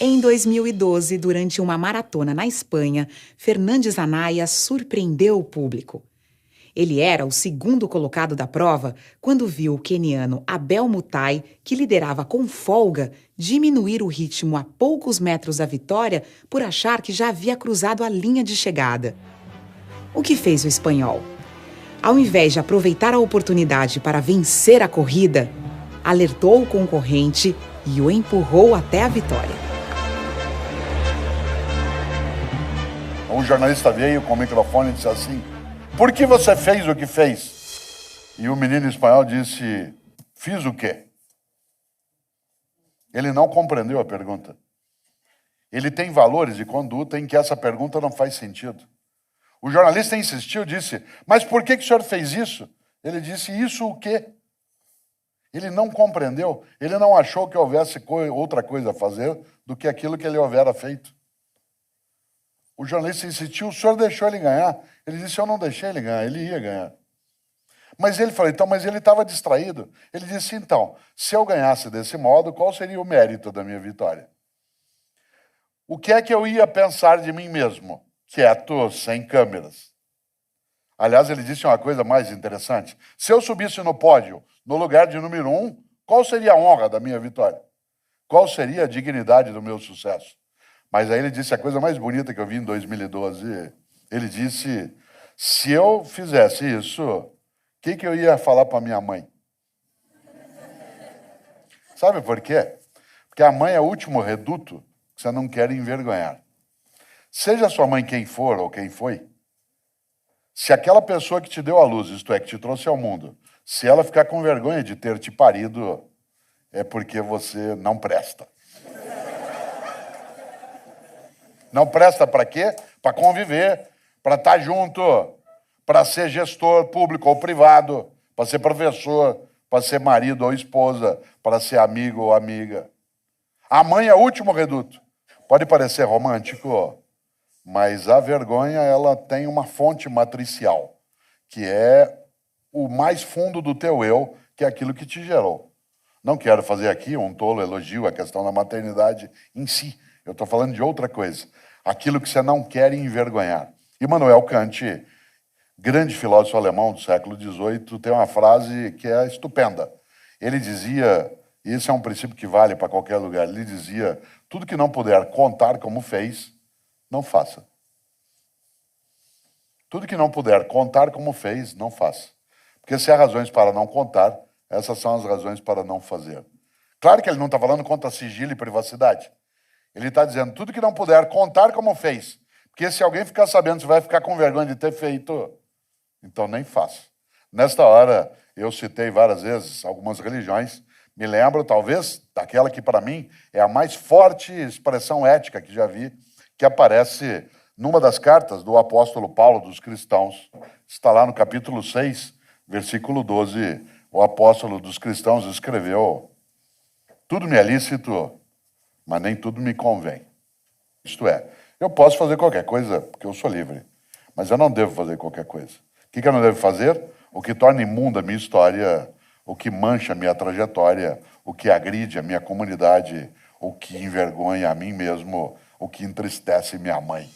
Em 2012, durante uma maratona na Espanha, Fernandes Anaya surpreendeu o público. Ele era o segundo colocado da prova quando viu o queniano Abel Mutai, que liderava com folga, diminuir o ritmo a poucos metros da vitória por achar que já havia cruzado a linha de chegada. O que fez o espanhol? Ao invés de aproveitar a oportunidade para vencer a corrida, alertou o concorrente e o empurrou até a vitória. Um jornalista veio com o microfone e disse assim: "Por que você fez o que fez?" E o menino espanhol disse: "Fiz o quê?" Ele não compreendeu a pergunta. Ele tem valores de conduta em que essa pergunta não faz sentido. O jornalista insistiu, disse: "Mas por que o senhor fez isso?" Ele disse: "Isso o quê?" Ele não compreendeu, ele não achou que houvesse outra coisa a fazer do que aquilo que ele houvera feito. O jornalista insistiu: "O senhor deixou ele ganhar?" Ele disse: "Eu não deixei ele ganhar, ele ia ganhar." Mas ele falou: "Então, mas ele estava distraído." Ele disse: "Então, se eu ganhasse desse modo, qual seria o mérito da minha vitória? O que é que eu ia pensar de mim mesmo, quieto, sem câmeras?" Aliás, ele disse uma coisa mais interessante: se eu subisse no pódio, no lugar de número 1, qual seria a honra da minha vitória? Qual seria a dignidade do meu sucesso? Mas aí ele disse a coisa mais bonita que eu vi em 2012. Ele disse: se eu fizesse isso, o que eu ia falar para minha mãe? Sabe por quê? Porque a mãe é o último reduto que você não quer envergonhar. Seja sua mãe quem for ou quem foi, se aquela pessoa que te deu a luz, isto é, que te trouxe ao mundo, se ela ficar com vergonha de ter te parido, é porque você não presta. Não presta para quê? Para conviver, para estar junto, para ser gestor público ou privado, para ser professor, para ser marido ou esposa, para ser amigo ou amiga. A mãe é o último reduto. Pode parecer romântico, mas a vergonha, ela tem uma fonte matricial, que é o mais fundo do teu eu, que é aquilo que te gerou. Não quero fazer aqui um tolo elogio à questão da maternidade em si. Eu estou falando de outra coisa. Aquilo que você não quer envergonhar. Immanuel Kant, grande filósofo alemão do século XVIII, tem uma frase que é estupenda. Ele dizia, e esse é um princípio que vale para qualquer lugar, ele dizia: tudo que não puder contar como fez, não faça. Tudo que não puder contar como fez, não faça. Porque se há razões para não contar, essas são as razões para não fazer. Claro que ele não está falando contra sigilo e privacidade. Ele está dizendo: tudo que não puder contar como fez. Porque se alguém ficar sabendo, você vai ficar com vergonha de ter feito, então nem faça. Nesta hora, eu citei várias vezes algumas religiões. Me lembro, talvez, daquela que para mim é a mais forte expressão ética que já vi, que aparece numa das cartas do apóstolo Paulo dos cristãos. Está lá no capítulo 6, versículo 12. O apóstolo dos cristãos escreveu: tudo me é lícito, mas nem tudo me convém. Isto é, eu posso fazer qualquer coisa, porque eu sou livre, mas eu não devo fazer qualquer coisa. O que eu não devo fazer? O que torna imunda a minha história, o que mancha a minha trajetória, o que agride a minha comunidade, o que envergonha a mim mesmo, o que entristece minha mãe.